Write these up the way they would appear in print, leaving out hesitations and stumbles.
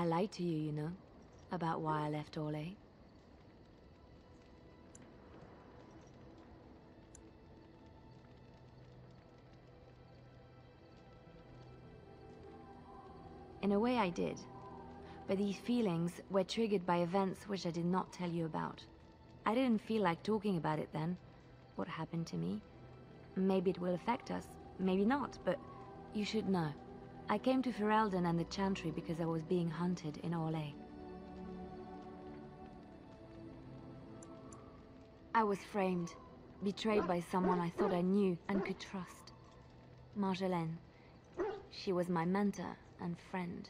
lied to you, you know, about why I left Orlais. In a way I did, but these feelings were triggered by events which I did not tell you about. I didn't feel like talking about it then, what happened to me. Maybe it will affect us, maybe not, but you should know. I came to Ferelden and the Chantry because I was being hunted in Orlais. I was framed, betrayed by someone I thought I knew and could trust. Marjolaine. She was my mentor and friend.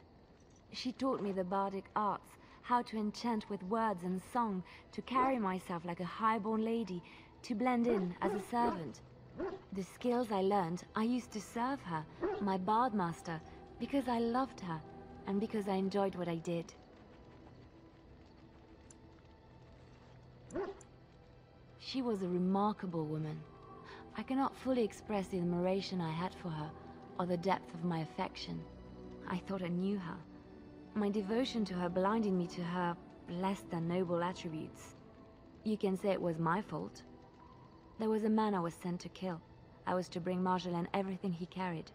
She taught me the bardic arts, how to enchant with words and song, to carry myself like a highborn lady, to blend in as a servant. The skills I learned, I used to serve her, my bard master, because I loved her, and because I enjoyed what I did. She was a remarkable woman. I cannot fully express the admiration I had for her, or the depth of my affection. I thought I knew her. My devotion to her blinded me to her less than noble attributes. You can say it was my fault. There was a man I was sent to kill. I was to bring Marjolaine everything he carried.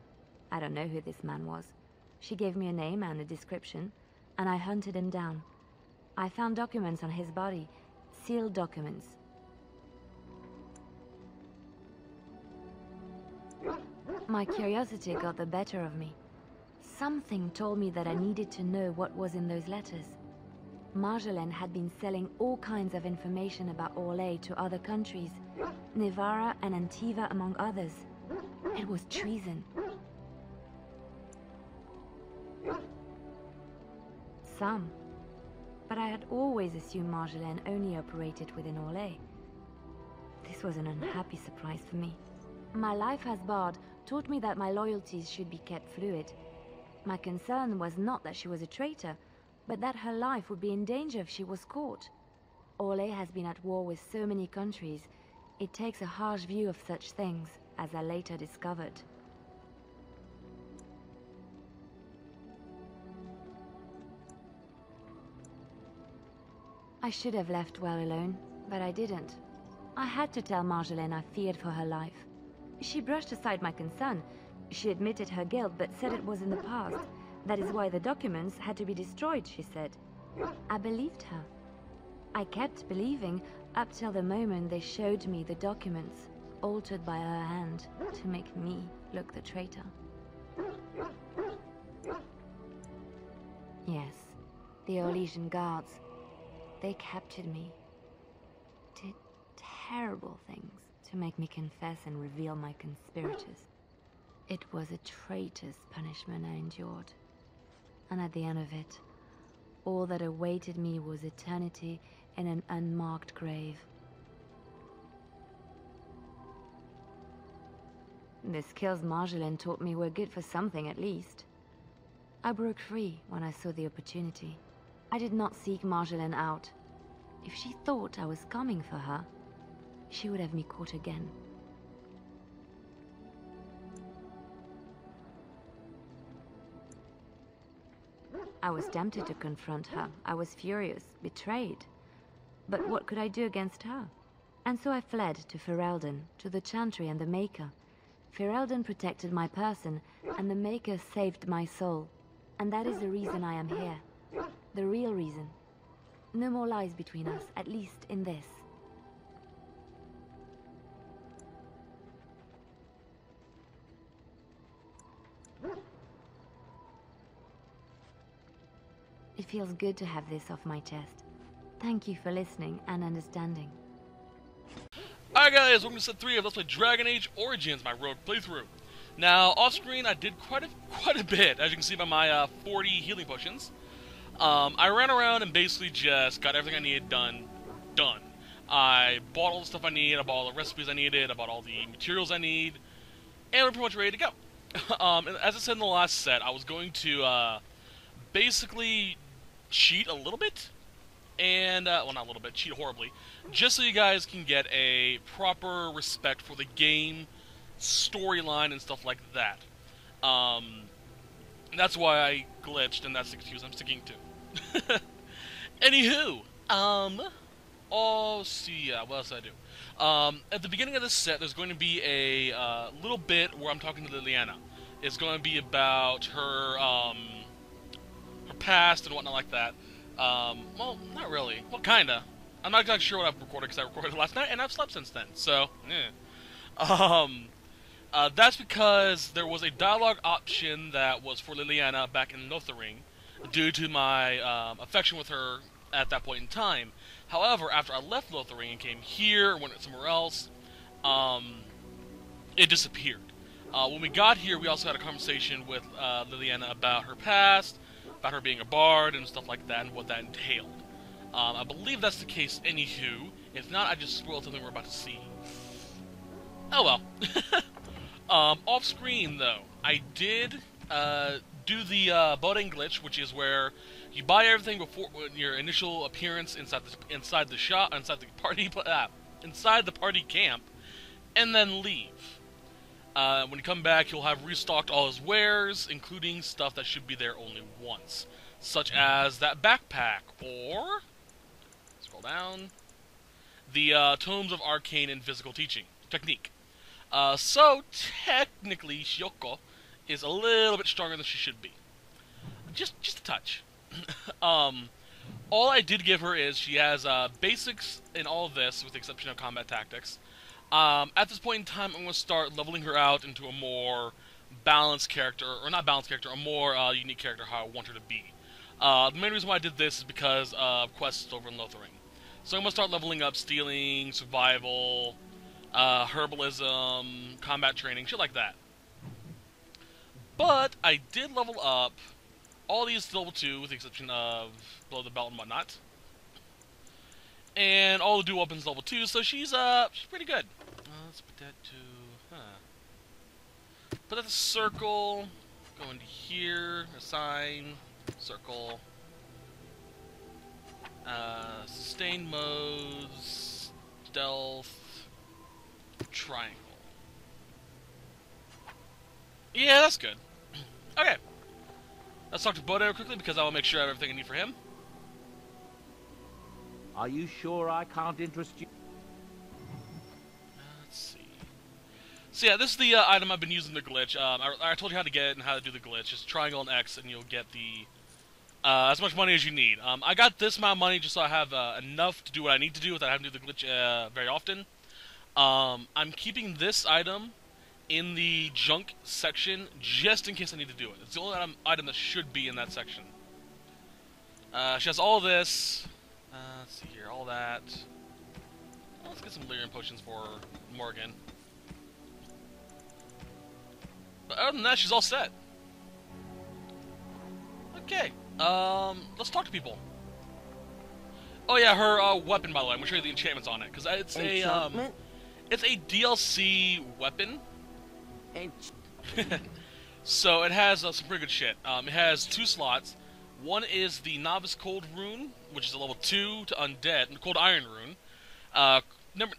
I don't know who this man was. She gave me a name and a description, and I hunted him down. I found documents on his body, sealed documents. My curiosity got the better of me. Something told me that I needed to know what was in those letters. Marjolaine had been selling all kinds of information about Orlais to other countries, Nevarra and Antiva among others. It was treason. Some. But I had always assumed Marjolaine only operated within Orlais. This was an unhappy surprise for me. My life as bard taught me that my loyalties should be kept fluid. My concern was not that she was a traitor, but that her life would be in danger if she was caught. Orlais has been at war with so many countries. It takes a harsh view of such things, as I later discovered. I should have left well alone, but I didn't. I had to tell Marjolaine I feared for her life. She brushed aside my concern. She admitted her guilt, but said it was in the past. That is why the documents had to be destroyed, she said. I believed her. I kept believing up till the moment they showed me the documents, altered by her hand, to make me look the traitor. Yes, the Orlesian guards. They captured me. Did terrible things to make me confess and reveal my conspirators. It was a traitor's punishment I endured. And at the end of it, all that awaited me was eternity in an unmarked grave. The skills Marjolaine taught me were good for something at least. I broke free when I saw the opportunity. I did not seek Marjolaine out. If she thought I was coming for her, she would have me caught again. I was tempted to confront her. I was furious, betrayed. But what could I do against her? And so I fled to Ferelden, to the Chantry and the Maker. Ferelden protected my person, and the Maker saved my soul. And that is the reason I am here. The real reason. No more lies between us, at least in this. It feels good to have this off my chest. Thank you for listening and understanding. Alright guys, welcome to set 3 of Let's Play Dragon Age Origins, my rogue playthrough. Now, off screen I did quite a bit, as you can see by my 40 healing potions. I ran around and basically just got everything I needed done. I bought all the stuff I need, I bought all the recipes I needed, I bought all the materials I need, and we're pretty much ready to go. And as I said in the last set, I was going to basically cheat a little bit, and, well, not a little bit, cheat horribly, just so you guys can get a proper respect for the game, storyline, and stuff like that. And that's why I glitched, and that's the excuse I'm sticking to. Anywho, what else did I do? At the beginning of this set, there's going to be a little bit where I'm talking to Liliana. It's going to be about her, her past and whatnot like that. Well, not really. Well, kinda. I'm not exactly sure what I've recorded, because I recorded it last night, and I've slept since then, so, that's because there was a dialogue option that was for Liliana back in Lothering, due to my affection with her at that point in time. However, after I left Lothering and came here, went somewhere else, it disappeared. When we got here, we also had a conversation with Liliana about her past, about her being a bard and stuff like that, and what that entailed. I believe that's the case anywho. If not, I just spoiled something we're about to see. Oh well. Off screen, though, I did do the boating glitch, which is where you buy everything before your initial appearance inside the party camp, and then leave. When you come back, you'll have restocked all his wares, including stuff that should be there only once, such as that backpack, or scroll down, the Tomes of Arcane and Physical Technique. So technically, Shioko is a little bit stronger than she should be. Just a touch. All I did give her is she has basics in all of this, with the exception of combat tactics. At this point in time, I'm going to start leveling her out into a more balanced character, or not balanced character, a more unique character, how I want her to be. The main reason why I did this is because of quests over in Lothering. So I'm going to start leveling up stealing, survival, herbalism, combat training, shit like that. But I did level up all these to level 2, with the exception of below the belt and whatnot. And all the dual weapons level 2, so she's pretty good. Let's put that to, put that to circle, go into here, assign, circle, sustained modes, stealth, triangle. Yeah, that's good. Okay. Let's talk to Bodo quickly, because I will make sure I have everything I need for him. Are you sure I can't interest you? Let's see. So yeah, this is the item I've been using the glitch. I told you how to get it and how to do the glitch. Just triangle and X, and you'll get the as much money as you need. I got this amount of money just so I have enough to do what I need to do without having to do the glitch very often. I'm keeping this item in the junk section just in case I need to do it. It's the only item that should be in that section. She has all this. Let's see here, all that. Let's get some Lyrium potions for Morgan. But other than that, she's all set. Okay, let's talk to people. Oh yeah, her weapon, by the way. I'm gonna show you the enchantments on it, because it's it's a DLC weapon. So it has some pretty good shit. It has 2 slots. One is the Novice Cold Rune, which is a level 2 to Undead, and Cold Iron Rune.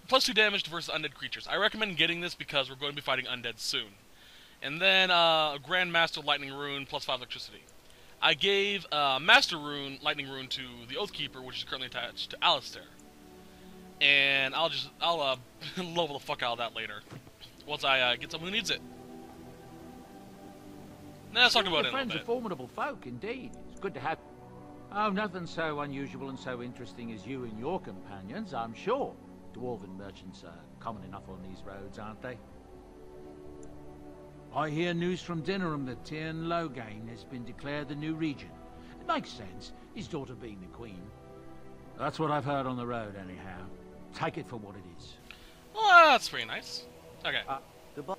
Plus 2 damage to versus undead creatures. I recommend getting this because we're going to be fighting undead soon. And then Grandmaster Lightning Rune, plus 5 electricity. I gave Master Rune, Lightning Rune, to the Oathkeeper, which is currently attached to Alistair. And I'll level the fuck out of that later, once I get someone who needs it. Now let's talk about it a little friends bit. are formidable folk, indeed. It's good to have... Oh, nothing so unusual and so interesting as you and your companions, I'm sure. Dwarven merchants are common enough on these roads, aren't they? I hear news from Dinnerham that Tyrn Loghain has been declared the new regent. It makes sense, his daughter being the queen. That's what I've heard on the road, anyhow. Take it for what it is. Well, that's pretty nice. Okay. Goodbye.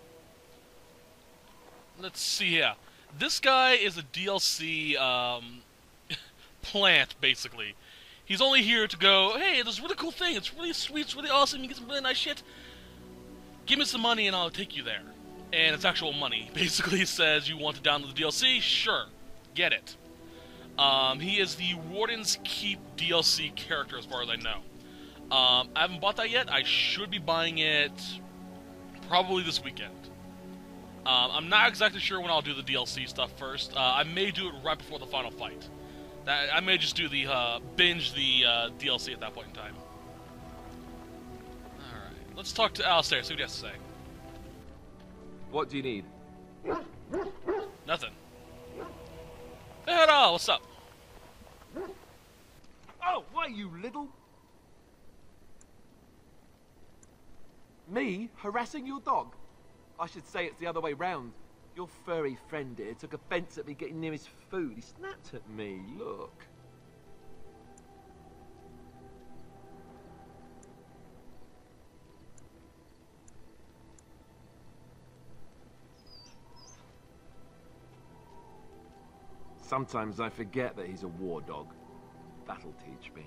Let's see here. This guy is a DLC plant, basically. He's only here to go, hey, there's a really cool thing, it's really sweet, it's really awesome, you get some really nice shit. Give me some money and I'll take you there. And it's actual money. Basically says, you want to download the DLC? Sure. Get it. He is the Warden's Keep DLC character, as far as I know. I haven't bought that yet. I should be buying it probably this weekend. I'm not exactly sure when I'll do the DLC stuff first. I may do it right before the final fight. I may just do the binge the DLC at that point in time. Alright, let's talk to Alistair, see what he has to say. What do you need? Nothing. Fen'Harel, what's up? Oh, why, you little... Me harassing your dog? I should say it's the other way round. Your furry friend here took offence at me getting near his food. He snapped at me, look. Sometimes I forget that he's a war dog. That'll teach me.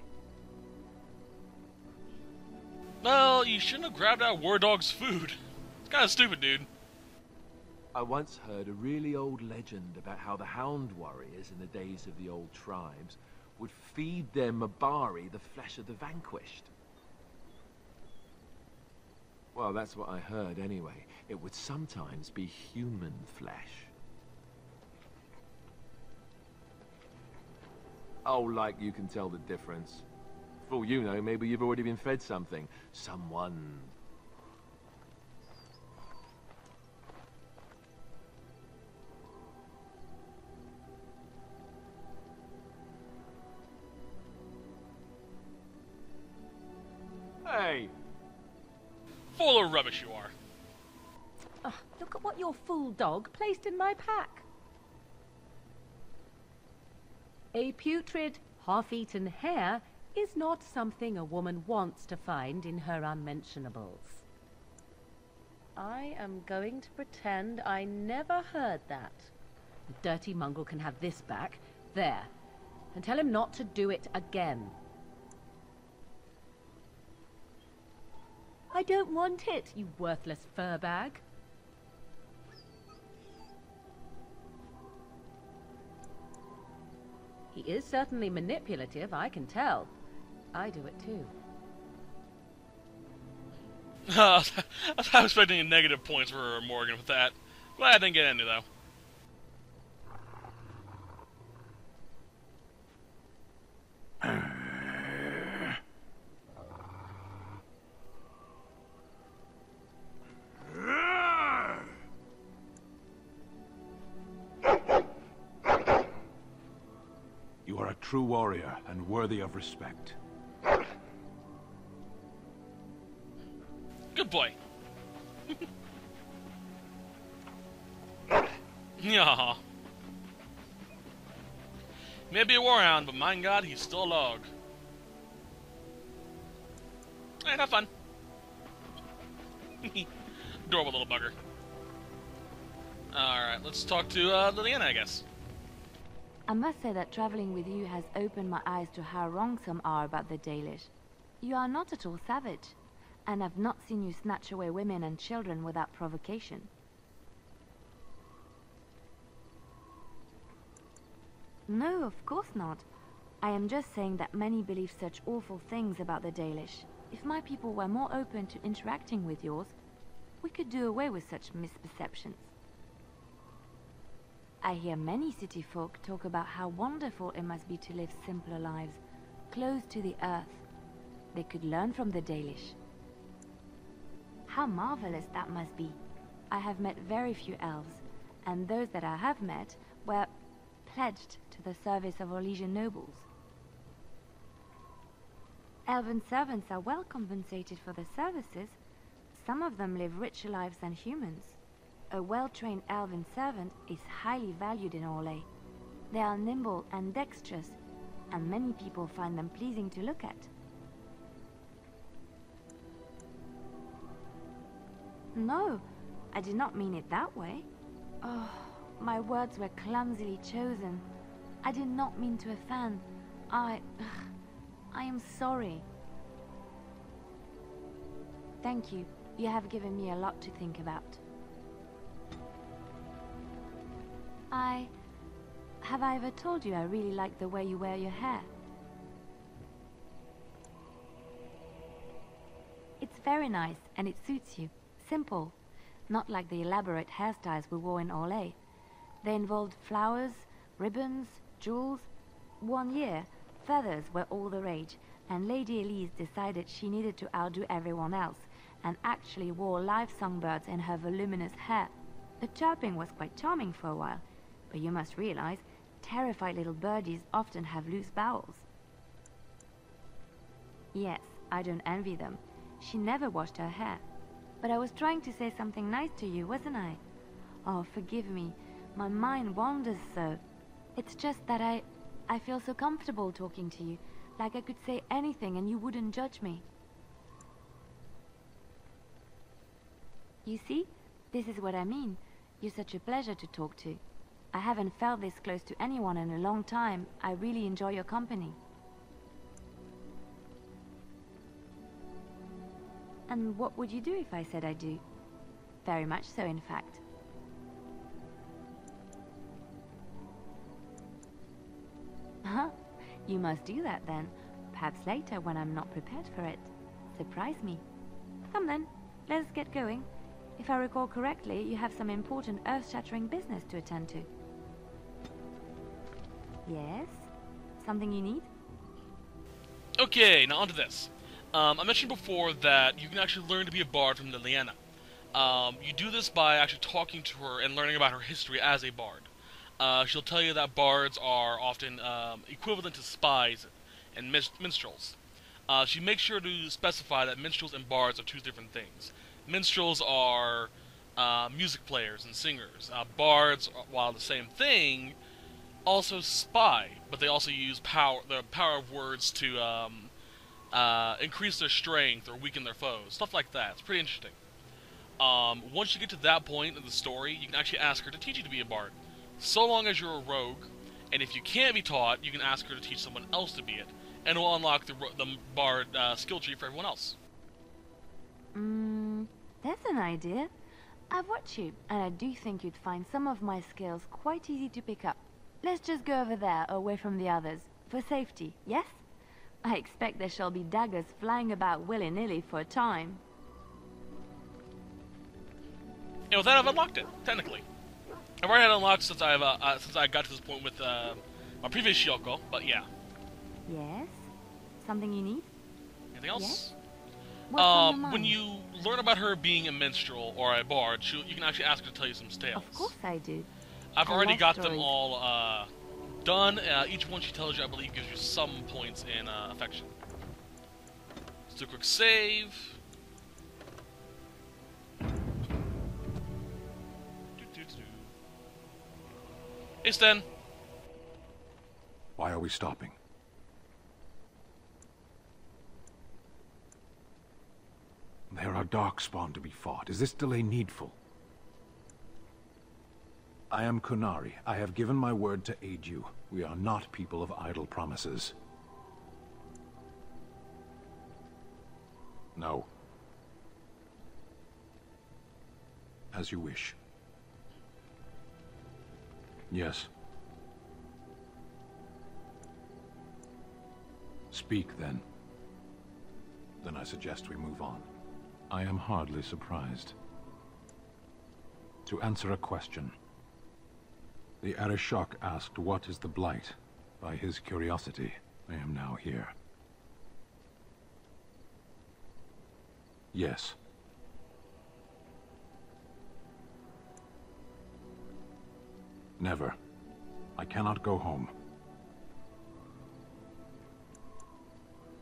Well, you shouldn't have grabbed out War Dog's food. It's kind of stupid, dude. I once heard a really old legend about how the Hound warriors in the days of the old tribes would feed their Mabari the flesh of the vanquished. Well, that's what I heard anyway. It would sometimes be human flesh. Oh, like you can tell the difference. For all you know, maybe you've already been fed something. Someone. Hey! Full of rubbish you are. Oh, look at what your fool dog placed in my pack. A putrid, half-eaten hare is not something a woman wants to find in her unmentionables. I am going to pretend I never heard that. The dirty mongrel can have this back. There. And tell him not to do it again. I don't want it, you worthless fur bag. He is certainly manipulative, I can tell. I do it too. I was expecting negative points for Morgan with that. Glad I didn't get any, though. You are a true warrior and worthy of respect. Good boy. Yeah. Maybe a warhound, but my God, he's still a log. Alright, have fun. Adorable little bugger. Alright, let's talk to Liliana, I guess. I must say that traveling with you has opened my eyes to how wrong some are about the Dalish. You are not at all savage, and I've not seen you snatch away women and children without provocation. No, of course not. I am just saying that many believe such awful things about the Dalish. If my people were more open to interacting with yours, we could do away with such misperceptions. I hear many city folk talk about how wonderful it must be to live simpler lives, close to the earth. They could learn from the Dalish. How marvelous that must be. I have met very few elves, and those that I have met were pledged to the service of Orlesian nobles. Elven servants are well compensated for their services. Some of them live richer lives than humans. A well-trained elven servant is highly valued in Orlais. They are nimble and dexterous, and many people find them pleasing to look at. No, I did not mean it that way. Oh, my words were clumsily chosen. I did not mean to offend. I am sorry. Thank you. You have given me a lot to think about. Have I ever told you I really like the way you wear your hair? It's very nice, and it suits you. Simple. not like the elaborate hairstyles we wore in Orlais. They involved flowers, ribbons, jewels. One year, feathers were all the rage, and Lady Elise decided she needed to outdo everyone else, and actually wore live songbirds in her voluminous hair. The chirping was quite charming for a while, but you must realize, terrified little birdies often have loose bowels. Yes, I don't envy them. She never washed her hair. But I was trying to say something nice to you, wasn't I? Oh, forgive me. My mind wanders so. It's just that I feel so comfortable talking to you, like I could say anything and you wouldn't judge me. You see? This is what I mean. You're such a pleasure to talk to. I haven't felt this close to anyone in a long time. I really enjoy your company. And what would you do if I said I do? Very much so, in fact. Huh? You must do that then. Perhaps later when I'm not prepared for it. Surprise me. Come then, let's get going. If I recall correctly, you have some important earth-shattering business to attend to. Yes? Something you need? Okay, now onto this. I mentioned before that you can actually learn to be a bard from Liliana. You do this by actually talking to her and learning about her history as a bard. She'll tell you that bards are often equivalent to spies and minstrels. She makes sure to specify that minstrels and bards are two different things. Minstrels are music players and singers. Bards, while the same thing, also spy, but they also use the power of words to increase their strength or weaken their foes. Stuff like that. It's pretty interesting. Once you get to that point in the story, you can actually ask her to teach you to be a bard. So long as you're a rogue, and if you can't be taught, you can ask her to teach someone else to be it, and it will unlock the bard skill tree for everyone else. That's an idea. I've watched you, and I do think you'd find some of my skills quite easy to pick up. Let's just go over there, away from the others, for safety, yes? I expect there shall be daggers flying about willy-nilly for a time. And with that, I've unlocked it, technically. I've already had it unlocked since I got to this point with my previous Shioko, but yeah. Yes? Something you need? Anything else? Yes? What's on your mind? When you learn about her being a minstrel or a bard, you can actually ask her to tell you some tales. Of course I do. I've I already love got stories. them all done. Each one she tells you, I believe, gives you some points in affection. Let's do a quick save. Hey, Sten. Why are we stopping? There are darkspawn to be fought. Is this delay needful? I am Kunari. I have given my word to aid you. We are not people of idle promises. No. As you wish. Yes. Speak, then. Then I suggest we move on. I am hardly surprised. To answer a question. The Arishok asked what is the Blight. By his curiosity, I am now here. Yes. Never. I cannot go home.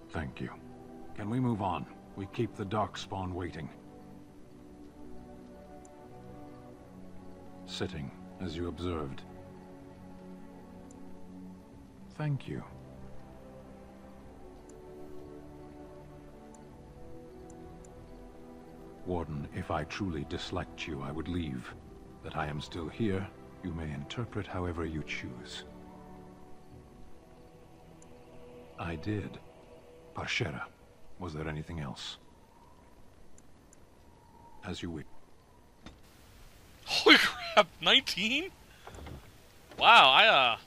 Thank you. Can we move on? We keep the darkspawn waiting. Sitting, as you observed. Thank you. Warden, if I truly disliked you, I would leave. That I am still here, you may interpret however you choose. I did. Parshera. Was there anything else? As you wish. Holy crap, 19? Wow,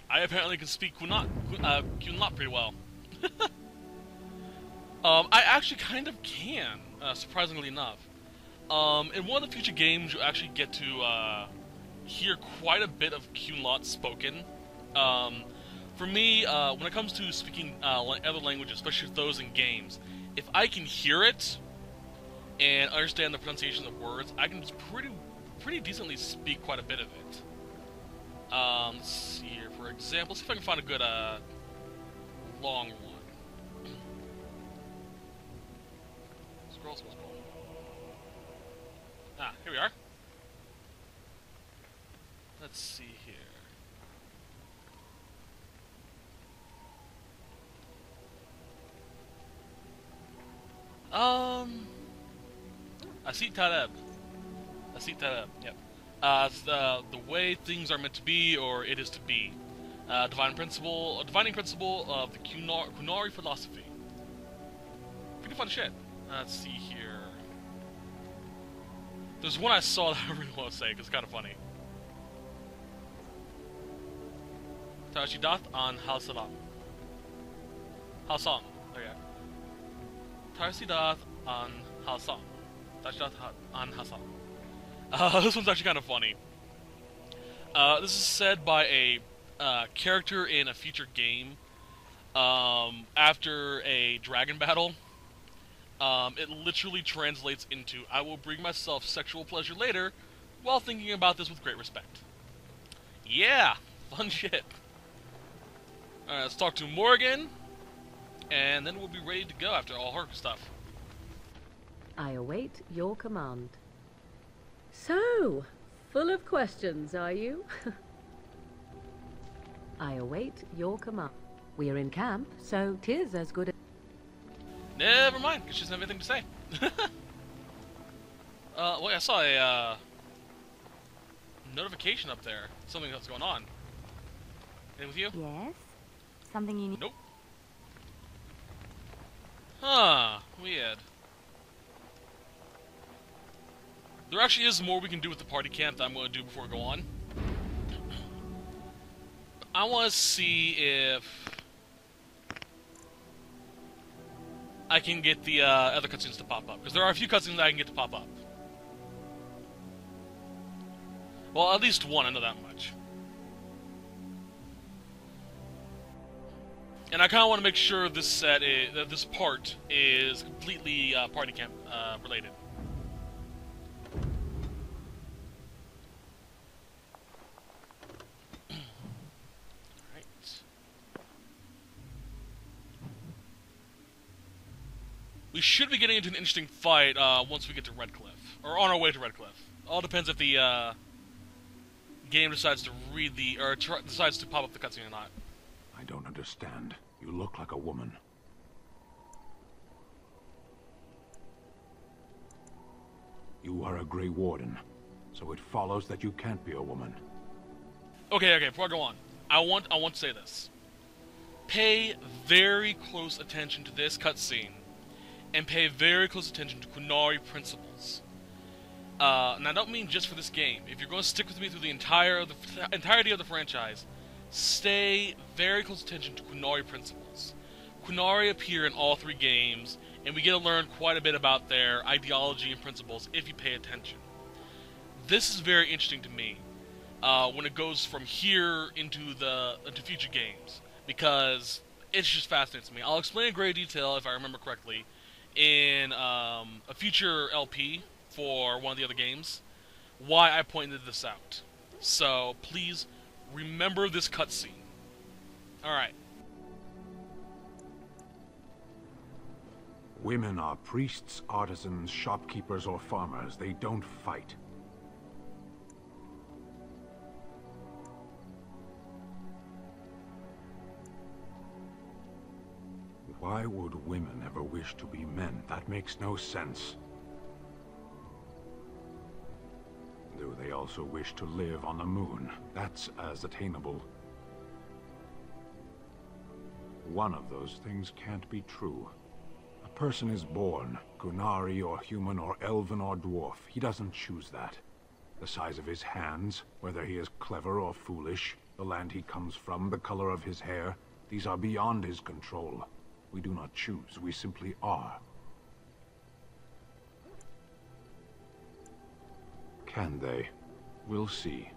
I apparently can speak Kunat pretty well. I actually kind of can, surprisingly enough. In one of the future games, you actually get to hear quite a bit of Cunlot spoken. For me, when it comes to speaking other languages, especially those in games, if I can hear it and understand the pronunciation of words, I can just pretty decently speak quite a bit of it. Let's see here, for example, see if I can find a good long one. Scroll. Ah, here we are. Let's see here. Asit Taleb. Yep. It's the way things are meant to be, or it is to be. Divining principle of the Qunari philosophy. Pretty fun shit. Let's see here. There's one I saw that I really want to say, because it's kind of funny. Tarshidath an Halsalam. Halsam. Okay. Tarshidath an Halsam. Tarshidath an Halsam. This one's actually kind of funny. This is said by a character in a future game after a dragon battle. It literally translates into, I will bring myself sexual pleasure later while thinking about this with great respect. Yeah! Fun shit. Alright, let's talk to Morgan, and then we'll be ready to go after all her stuff. I await your command. So, full of questions, are you? I await your command. We are in camp, so 'tis as good as... Never mind, because she doesn't have anything to say. Wait, I saw a notification up there. Something that's going on. Anything with you? Yes? Something you need? Nope. Huh, weird. There actually is more we can do with the party camp that I'm going to do before we go on. I want to see if I can get the other cutscenes to pop up, because there are a few cutscenes that I can get to pop up. Well, at least one, I know that much. And I kind of want to make sure this set is, that this part is completely party camp related. We should be getting into an interesting fight once we get to Redcliffe, or on our way to Redcliffe. All depends if the game decides to read the, or decides to pop up the cutscene or not. I don't understand. You look like a woman. You are a Grey Warden, so it follows that you can't be a woman. Okay, before I go on, I want to say this. Pay very close attention to this cutscene, and pay very close attention to Qunari principles. And I don't mean just for this game. If you're going to stick with me through the entirety of the franchise, stay very close attention to Qunari principles. Qunari appear in all three games, and we get to learn quite a bit about their ideology and principles if you pay attention. This is very interesting to me when it goes from here into future games, because it's just fascinating to me. I'll explain in great detail, if I remember correctly, in a future LP for one of the other games, why I pointed this out. So please remember this cutscene. Alright. Women are priests, artisans, shopkeepers, or farmers. They don't fight. Why would women ever wish to be men? That makes no sense. Do they also wish to live on the moon? That's as attainable. One of those things can't be true. A person is born, Qunari or human or Elven or dwarf. He doesn't choose that. The size of his hands, whether he is clever or foolish, the land he comes from, the color of his hair, these are beyond his control. We do not choose, we simply are. can they? We'll see.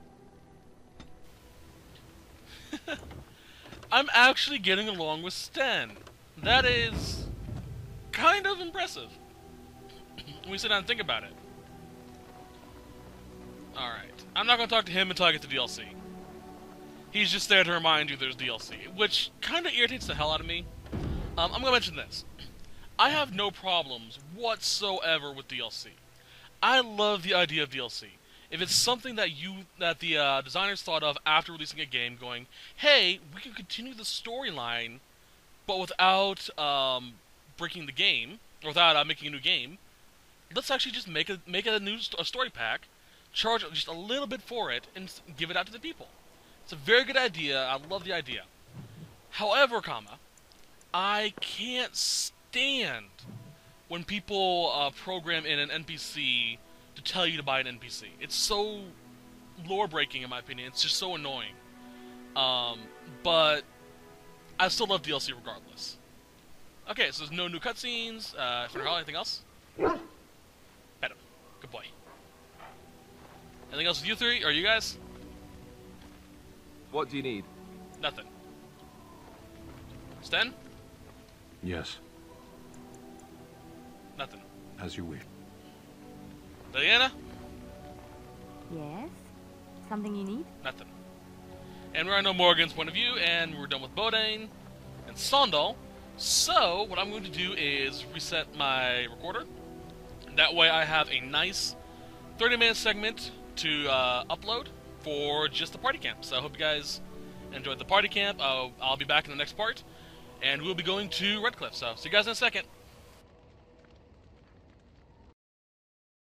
I'm actually getting along with Sten. That is kind of impressive when we sit down and think about it. Alright. I'm not going to talk to him until I get to DLC. He's just there to remind you there's DLC, which kind of irritates the hell out of me. I'm going to mention this. I have no problems whatsoever with DLC. I love the idea of DLC. If it's something that the designers thought of after releasing a game, going, hey, we can continue the storyline, but without breaking the game, or without making a new game, let's actually just make a story pack, charge just a little bit for it, and give it out to the people. It's a very good idea. I love the idea. However, I can't stand when people program in an NPC to tell you to buy an NPC. It's so lore-breaking, in my opinion. It's just so annoying. But I still love DLC regardless. Okay, so there's no new cutscenes. Fen'Harel, anything else? Pet him. Good boy. Anything else with you three? Or you guys? What do you need? Nothing. Sten? Yes, Nothing. as you wish. Diana? Yes? Something you need? Nothing. And we're on No Morgan's point of view, and we're done with Bodane and Sondal. So, what I'm going to do is reset my recorder. That way I have a nice 30-minute segment to upload for just the party camp. So I hope you guys enjoyed the party camp. I'll be back in the next part, and we'll be going to Redcliffe. So, see you guys in a second.